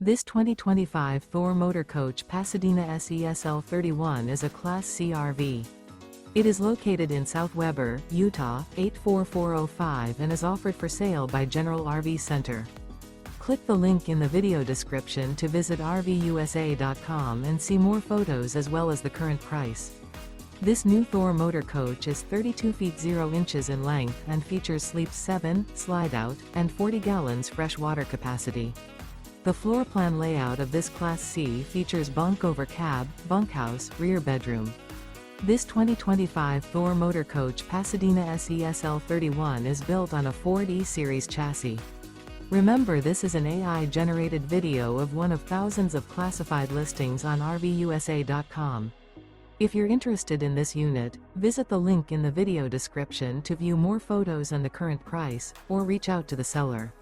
This 2025 Thor Motor Coach Pasadena SESL31 is a Class C RV. It is located in South Weber, Utah, 84405 and is offered for sale by General RV Center. Click the link in the video description to visit RVUSA.com and see more photos as well as the current price. This new Thor Motor Coach is 32 feet 0 inches in length and features sleep 7, slide-out, and 40 gallons fresh water capacity. The floor plan layout of this Class C features bunk over cab, bunkhouse, rear bedroom. This 2025 Thor Motor Coach Pasadena SESL31 is built on a Ford E-Series chassis. Remember, this is an AI-generated video of one of thousands of classified listings on RVUSA.com. If you're interested in this unit, visit the link in the video description to view more photos and the current price, or reach out to the seller.